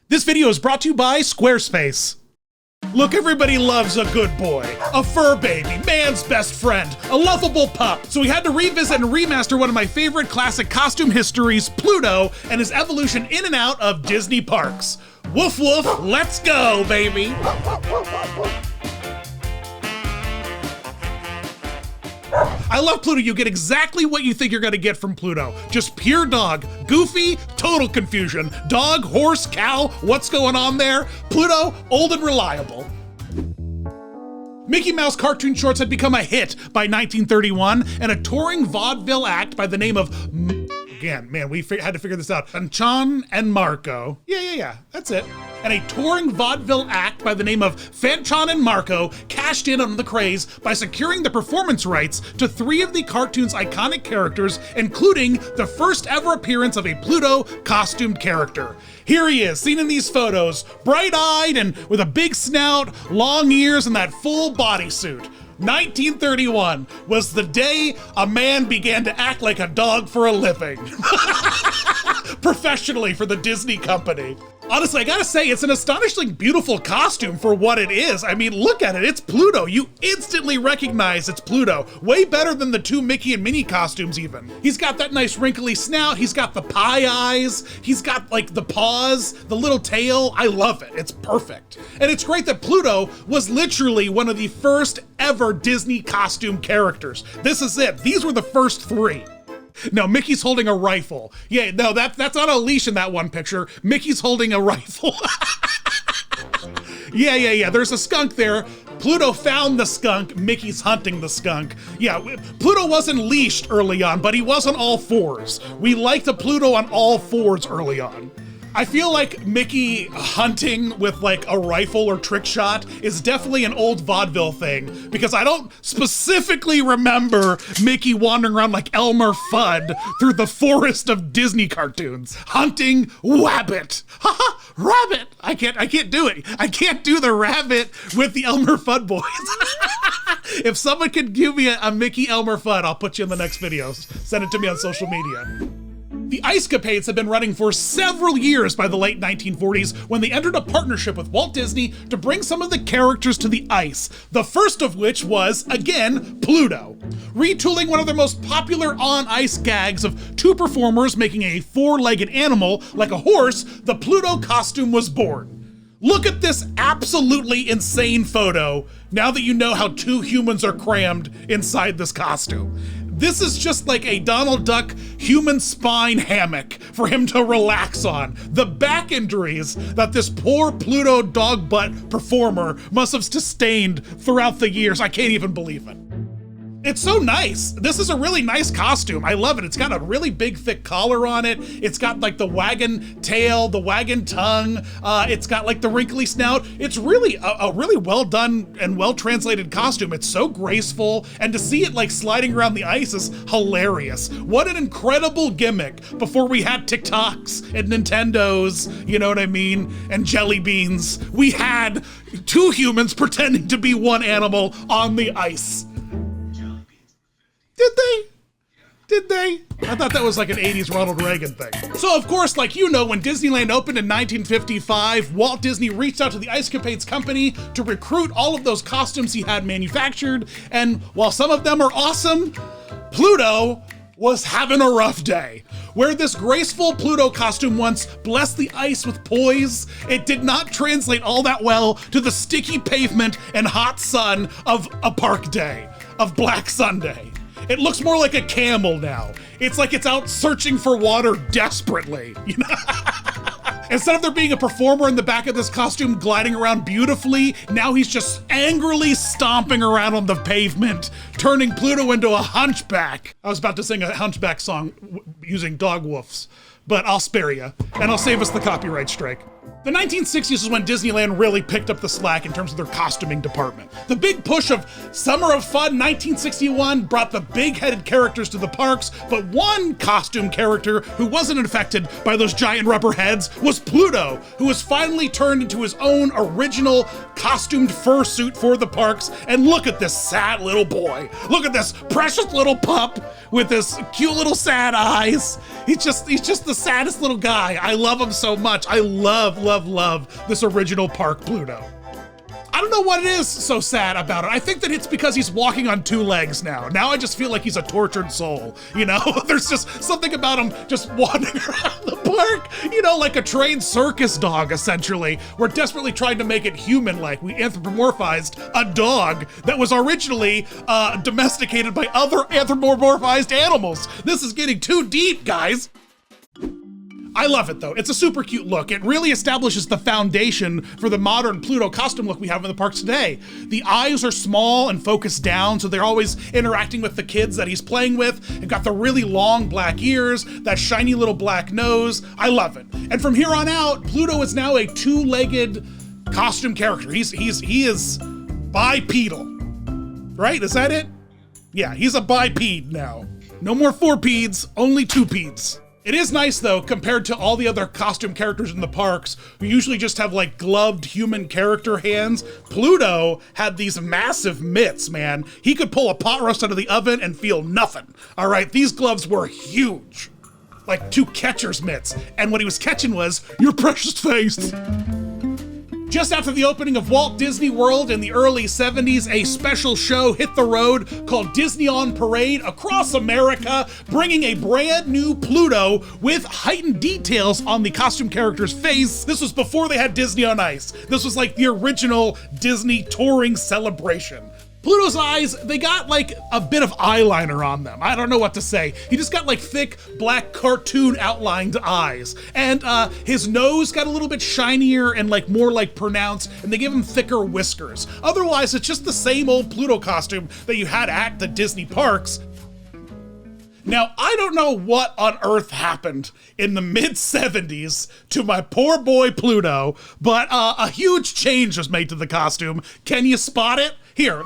This video is brought to you by Squarespace. Look, everybody loves a good boy, a fur baby, man's best friend, a lovable pup. So we had to revisit and remaster one of my favorite classic costume histories, Pluto, and his evolution in and out of Disney parks. Woof woof, let's go, baby. I love Pluto. You get exactly what you think you're gonna get from Pluto. Just pure dog. Goofy, total confusion. Dog, horse, cow, what's going on there? Pluto, old and reliable. Mickey Mouse cartoon shorts had become a hit by 1931, and a touring vaudeville act by the name of, again, man, we had to figure this out. Fanchon and Marco. Yeah, that's it. And a touring vaudeville act by the name of Fanchon and Marco cashed in on the craze by securing the performance rights to 3 of the cartoon's iconic characters, including the first ever appearance of a Pluto costumed character. Here he is, seen in these photos, bright-eyed and with a big snout, long ears, and that full bodysuit. 1931 was the day a man began to act like a dog for a living. Professionally for the Disney company. Honestly, I gotta say, it's an astonishingly beautiful costume for what it is. I mean, look at it, it's Pluto. You instantly recognize it's Pluto. Way better than the 2 Mickey and Minnie costumes even. He's got that nice wrinkly snout, he's got the pie eyes, he's got like the paws, the little tail. I love it, it's perfect. And it's great that Pluto was literally one of the first ever Disney costume characters. This is it, these were the first 3. No, Mickey's holding a rifle. Yeah, no, that's on a leash in that one picture. Mickey's holding a rifle. Yeah, there's a skunk there. Pluto found the skunk, Mickey's hunting the skunk. Yeah, Pluto wasn't leashed early on, but he was on all 4s. We liked a Pluto on all 4s early on. I feel like Mickey hunting with like a rifle or trick shot is definitely an old vaudeville thing, because I don't specifically remember Mickey wandering around like Elmer Fudd through the forest of Disney cartoons, hunting Wabbit. Haha, rabbit. I can't do it. I can't do the rabbit with the Elmer Fudd boys. If someone could give me a Mickey Elmer Fudd, I'll put you in the next video. Send it to me on social media. The Ice Capades had been running for several years by the late 1940s when they entered a partnership with Walt Disney to bring some of the characters to the ice, the first of which was, again, Pluto. Retooling one of their most popular on-ice gags of 2 performers making a 4-legged animal, like a horse, the Pluto costume was born. Look at this absolutely insane photo now that you know how 2 humans are crammed inside this costume. This is just like a Donald Duck human spine hammock for him to relax on. The back injuries that this poor Pluto dog butt performer must have sustained throughout the years, I can't even believe it. It's so nice. This is a really nice costume. I love it. It's got a really big, thick collar on it. It's got like the wagon tail, the wagon tongue. It's got like the wrinkly snout. It's really a really well done and well translated costume. It's so graceful, and to see it like sliding around the ice is hilarious. What an incredible gimmick before we had TikToks and Nintendos, you know what I mean, and jelly beans. We had 2 humans pretending to be 1 animal on the ice. Did they? I thought that was like an 80s Ronald Reagan thing. So of course, like you know, when Disneyland opened in 1955, Walt Disney reached out to the Ice Capades company to recruit all of those costumes he had manufactured, and while some of them are awesome, Pluto was having a rough day. Where this graceful Pluto costume once blessed the ice with poise, it did not translate all that well to the sticky pavement and hot sun of a park day, of Black Sunday. It looks more like a camel now. It's like it's out searching for water desperately, you know? Instead of there being a performer in the back of this costume gliding around beautifully, now he's just angrily stomping around on the pavement, turning Pluto into a hunchback. I was about to sing a hunchback song using dog woofs, but I'll spare you, and I'll save us the copyright strike. The 1960s is when Disneyland really picked up the slack in terms of their costuming department. The big push of Summer of Fun 1961 brought the big-headed characters to the parks, but one costume character who wasn't affected by those giant rubber heads was Pluto, who was finally turned into his own original costumed fursuit for the parks. And look at this sad little boy. Look at this precious little pup with this cute little sad eyes. He's just the saddest little guy. I love him so much. I love love this original Park Pluto. I don't know what it is so sad about it. I think that it's because he's walking on two legs now. Now I just feel like he's a tortured soul, you know? There's just something about him just wandering around the park, you know, like a trained circus dog, essentially. We're desperately trying to make it human-like. We anthropomorphized a dog that was originally domesticated by other anthropomorphized animals. This is getting too deep, guys. I love it though. It's a super cute look. It really establishes the foundation for the modern Pluto costume look we have in the parks today. The eyes are small and focused down, so they're always interacting with the kids that he's playing with. It got the really long black ears, that shiny little black nose. I love it. And from here on out, Pluto is now a two-legged costume character. He is bipedal, right? Is that it? Yeah, he's a biped now. No more four-peds, only two-peds. It is nice though, compared to all the other costume characters in the parks who usually just have like gloved human character hands. Pluto had these massive mitts, man. He could pull a pot roast out of the oven and feel nothing. All right, these gloves were huge, like two catcher's mitts. And what he was catching was your precious face. Just after the opening of Walt Disney World in the early 70s, a special show hit the road called Disney on Parade across America, bringing a brand new Pluto with heightened details on the costume character's face. This was before they had Disney on Ice. This was like the original Disney touring celebration. Pluto's eyes, they got like a bit of eyeliner on them. I don't know what to say. He just got like thick, black, cartoon outlined eyes. And his nose got a little bit shinier and like more like pronounced, and they gave him thicker whiskers. Otherwise, it's just the same old Pluto costume that you had at the Disney parks. Now, I don't know what on earth happened in the mid-70s to my poor boy Pluto, but a huge change was made to the costume. Can you spot it? Here.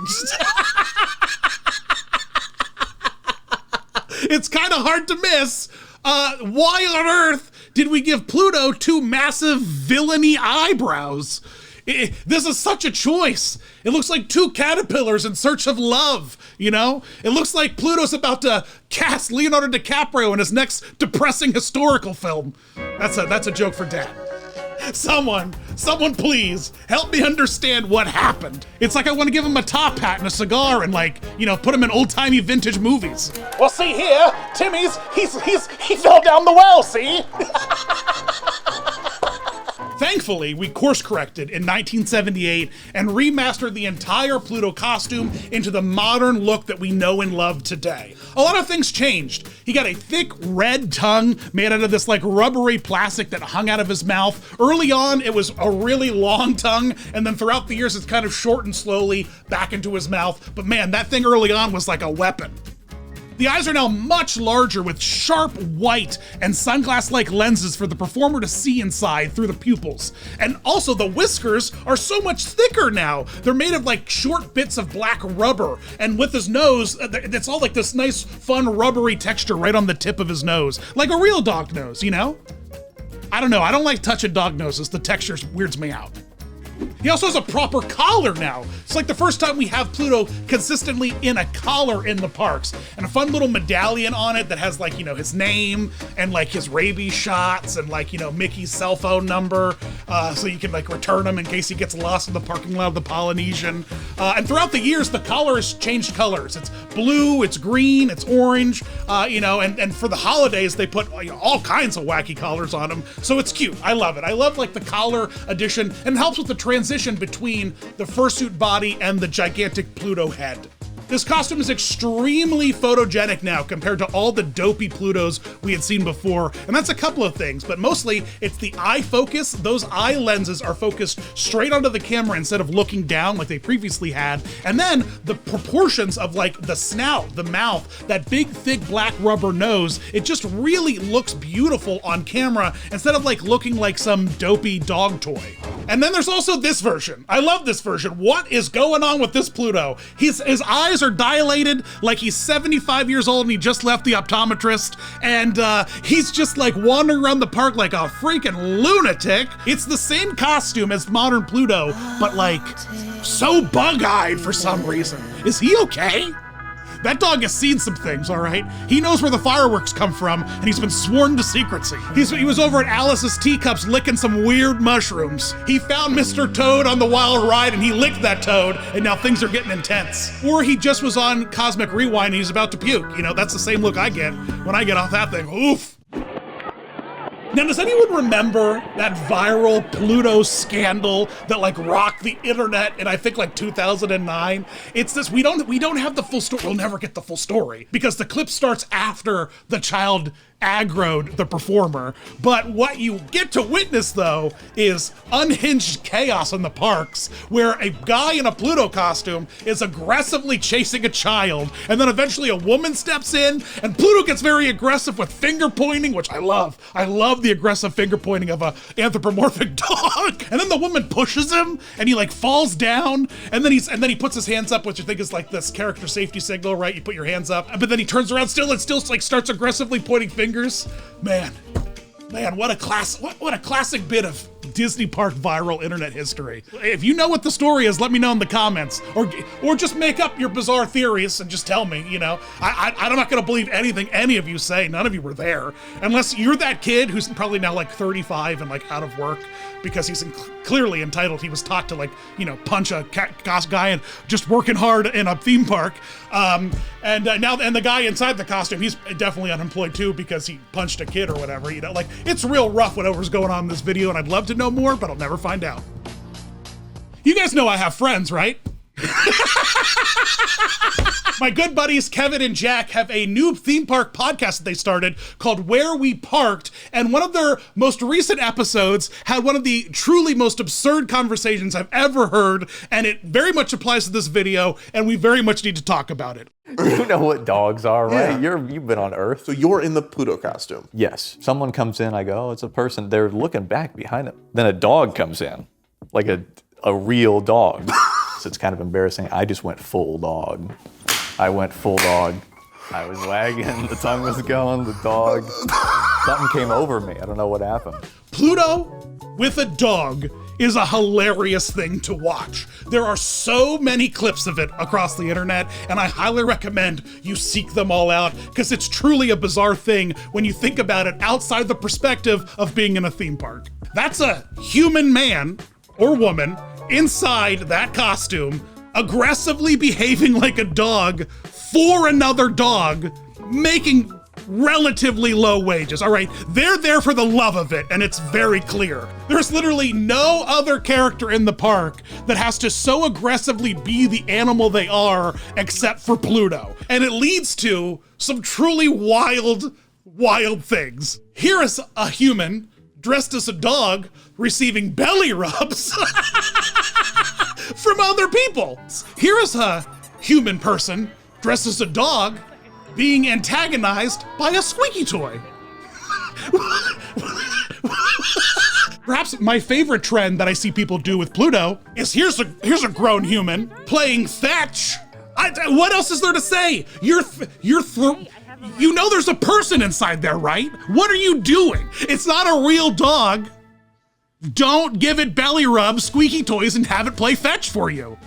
It's kind of hard to miss. Why on earth did we give Pluto two massive villainy eyebrows? This is such a choice. It looks like two caterpillars in search of love, you know? It looks like Pluto's about to cast Leonardo DiCaprio in his next depressing historical film. That's a joke for Dad. Someone please help me understand what happened. It's like I want to give him a top hat and a cigar and like, you know, put him in old-timey vintage movies. Well, see here, Timmy's, he fell down the well, see? Thankfully, we course-corrected in 1978 and remastered the entire Pluto costume into the modern look that we know and love today. A lot of things changed. He got a thick red tongue made out of this like rubbery plastic that hung out of his mouth. Early on, it was a really long tongue, and then throughout the years, it's kind of shortened slowly back into his mouth. But man, that thing early on was like a weapon. The eyes are now much larger with sharp white and sunglass-like lenses for the performer to see inside through the pupils. And also the whiskers are so much thicker now. They're made of like short bits of black rubber. And with his nose, it's all like this nice, fun, rubbery texture right on the tip of his nose. Like a real dog nose, you know? I don't know, I don't like touching dog noses. The texture weirds me out. He also has a proper collar now. It's like the first time we have Pluto consistently in a collar in the parks, and a fun little medallion on it that has like, you know, his name and like his rabies shots and like, you know, Mickey's cell phone number, so you can like return him in case he gets lost in the parking lot of the Polynesian. And throughout the years, the collar has changed colors. It's blue, it's green, it's orange, you know, and for the holidays, they put, you know, all kinds of wacky collars on him. So it's cute. I love it. I love like the collar addition, and it helps with the transition between the fursuit body and the gigantic Pluto head. This costume is extremely photogenic now compared to all the dopey Plutos we had seen before, and that's a couple of things, but mostly it's the eye focus. Those eye lenses are focused straight onto the camera instead of looking down like they previously had, and then the proportions of like the snout, the mouth, that big thick black rubber nose, it just really looks beautiful on camera instead of like looking like some dopey dog toy. And then there's also this version. I love this version. What is going on with this Pluto? His eyes are dilated like he's 75 years old and he just left the optometrist, and he's just like wandering around the park like a freaking lunatic. It's the same costume as modern Pluto, but like so bug-eyed for some reason. Is he okay? That dog has seen some things, all right? He knows where the fireworks come from, and he's been sworn to secrecy. He was over at Alice's Teacups licking some weird mushrooms. He found Mr. Toad on the wild ride, and he licked that toad, and now things are getting intense. Or he just was on Cosmic Rewind, and he's about to puke. You know, that's the same look I get when I get off that thing. Oof. Now, does anyone remember that viral Pluto scandal that like rocked the internet in I think like 2009? It's this, we don't have the full story. We'll never get the full story because the clip starts after the child aggroed the performer. But what you get to witness though is unhinged chaos in the parks where a guy in a Pluto costume is aggressively chasing a child, and then eventually a woman steps in and Pluto gets very aggressive with finger pointing, which I love. I love the aggressive finger pointing of a anthropomorphic dog. And then the woman pushes him and he like falls down, and then he puts his hands up, which I think is like this character safety signal, right? You put your hands up, but then he turns around still like starts aggressively pointing fingers. Man, what a classic bit of Disney park viral internet history. If you know what the story is, let me know in the comments, or just make up your bizarre theories and just tell me, you know. I'm not gonna believe anything any of you say. None of you were there, unless you're that kid who's probably now like 35 and like out of work because he's clearly entitled. He was taught to like, you know, punch a guy and just working hard in a theme park. Now the guy inside the costume, he's definitely unemployed too because he punched a kid or whatever, you know. Like, it's real rough whatever's going on in this video, and I'd love to know more, but I'll never find out. You guys know I have friends, right? My good buddies Kevin and Jack have a new theme park podcast that they started called Where We Parked, and one of their most recent episodes had one of the truly most absurd conversations I've ever heard, and it very much applies to this video, and we very much need to talk about it. You know what dogs are, right? Yeah. You've been on Earth. So you're in the Pluto costume. Yes. Someone comes in, I go, oh, it's a person. They're looking back behind them. Then a dog comes in, like a real dog. So it's kind of embarrassing. I just went full dog. I went full dog. I was wagging, the tongue was going, the dog. Something came over me. I don't know what happened. Pluto with a dog is a hilarious thing to watch. There are so many clips of it across the internet, and I highly recommend you seek them all out because it's truly a bizarre thing when you think about it outside the perspective of being in a theme park. That's a human man or woman inside that costume, aggressively behaving like a dog for another dog, making relatively low wages. All right, they're there for the love of it, and it's very clear. There's literally no other character in the park that has to so aggressively be the animal they are except for Pluto. And it leads to some truly wild things. Here is a human dressed as a dog receiving belly rubs from other people. Here is a human person dressed as a dog being antagonized by a squeaky toy. Perhaps my favorite trend that I see people do with Pluto is here's a grown human playing fetch. What else is there to say? You know there's a person inside there, right? What are you doing? It's not a real dog. Don't give it belly rubs, squeaky toys, and have it play fetch for you.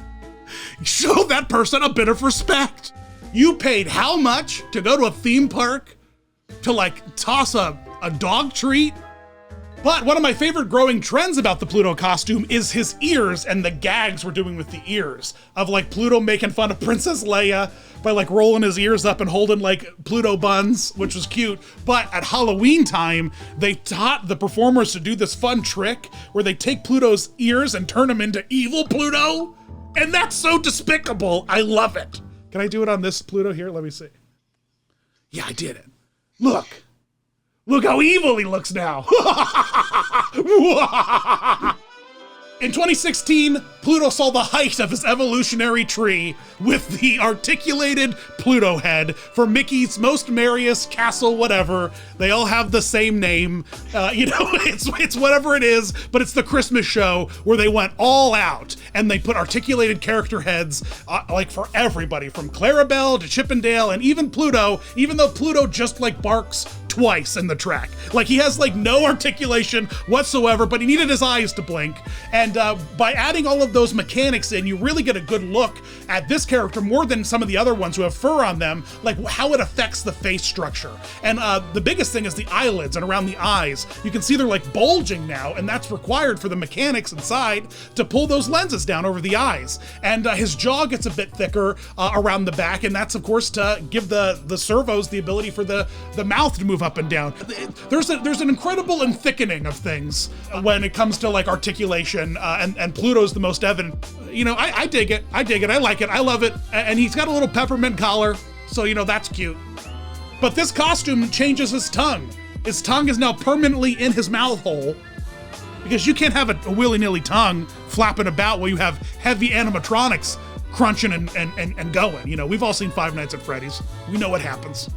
Show that person a bit of respect. You paid how much to go to a theme park to like toss a dog treat? But one of my favorite growing trends about the Pluto costume is his ears and the gags we're doing with the ears of like Pluto making fun of Princess Leia by like rolling his ears up and holding like Pluto buns, which was cute. But at Halloween time, they taught the performers to do this fun trick where they take Pluto's ears and turn them into evil Pluto. And that's so despicable. I love it. Can I do it on this Pluto here? Let me see. Yeah, I did it. Look how evil he looks now. In 2016, Pluto saw the height of his evolutionary tree with the articulated Pluto head for Mickey's Most Merriest Castle whatever. They all have the same name. It's whatever it is, but it's the Christmas show where they went all out and they put articulated character heads like for everybody from Clarabelle to Chippendale and even Pluto, even though Pluto just like barks twice in the track. Like, he has like no articulation whatsoever, but he needed his eyes to blink. And by adding all of those mechanics in, you really get a good look at this character more than some of the other ones who have fur on them, like how it affects the face structure. And the biggest thing is the eyelids and around the eyes. You can see they're like bulging now, and that's required for the mechanics inside to pull those lenses down over the eyes. And his jaw gets a bit thicker around the back, and that's of course to give the servos the ability for the mouth to move up and down. There's an incredible and thickening of things when it comes to like articulation, and Pluto's the most evident. You know, I dig it. I like it. I love it. And he's got a little peppermint collar, so you know, that's cute. But this costume changes his tongue. His tongue is now permanently in his mouth hole, because you can't have a willy-nilly tongue flapping about while you have heavy animatronics crunching and going. You know, we've all seen Five Nights at Freddy's. We know what happens.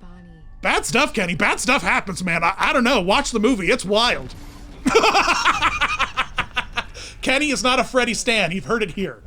Bonnie. Bad stuff, Kenny. Bad stuff happens, man. I don't know. Watch the movie. It's wild. Kenny is not a Freddy stan. You've heard it here.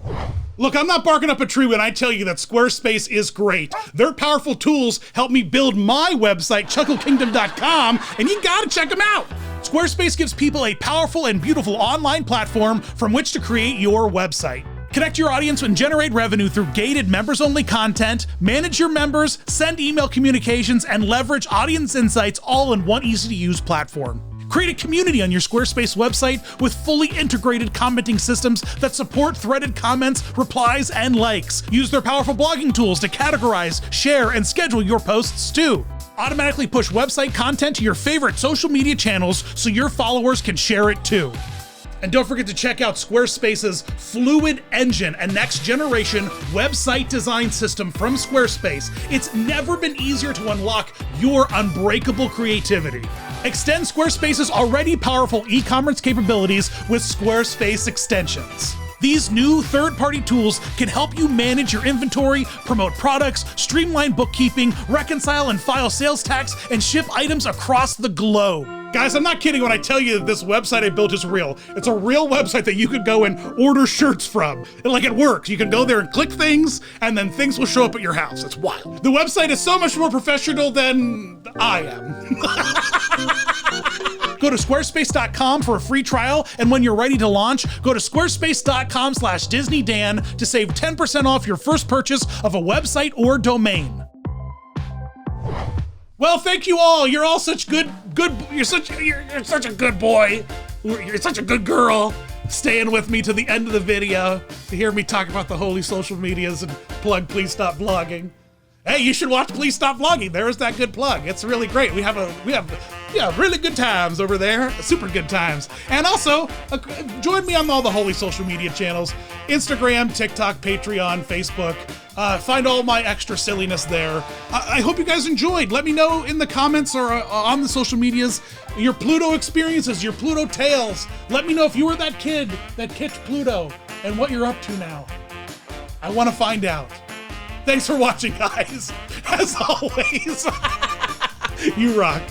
Look, I'm not barking up a tree when I tell you that Squarespace is great. Their powerful tools help me build my website, chucklekingdom.com, and you gotta check them out. Squarespace gives people a powerful and beautiful online platform from which to create your website. Connect your audience and generate revenue through gated members-only content, manage your members, send email communications, and leverage audience insights all in one easy-to-use platform. Create a community on your Squarespace website with fully integrated commenting systems that support threaded comments, replies, and likes. Use their powerful blogging tools to categorize, share, and schedule your posts too. Automatically push website content to your favorite social media channels so your followers can share it too. And don't forget to check out Squarespace's Fluid Engine, a next generation website design system from Squarespace. It's never been easier to unlock your unbreakable creativity. Extend Squarespace's already powerful e-commerce capabilities with Squarespace extensions. These new third-party tools can help you manage your inventory, promote products, streamline bookkeeping, reconcile and file sales tax, and ship items across the globe. Guys, I'm not kidding when I tell you that this website I built is real. It's a real website that you could go and order shirts from. And like, it works. You can go there and click things, and then things will show up at your house. It's wild. The website is so much more professional than I am. Go to squarespace.com for a free trial, and when you're ready to launch, go to squarespace.com/DisneyDan to save 10% off your first purchase of a website or domain. Well, thank you all. You're all such good. You're such a good boy. You're such a good girl. Staying with me to the end of the video to hear me talk about the holy social medias and plug Please Stop Vlogging. Hey, you should watch Please Stop Vlogging. There's that good plug. It's really great. We have really good times over there. Super good times. And also, join me on all the holy social media channels: Instagram, TikTok, Patreon, Facebook. Find all my extra silliness there. I hope you guys enjoyed. Let me know in the comments or on the social medias your Pluto experiences, your Pluto tales. Let me know if you were that kid that kicked Pluto and what you're up to now. I want to find out. Thanks for watching, guys. As always, you rock.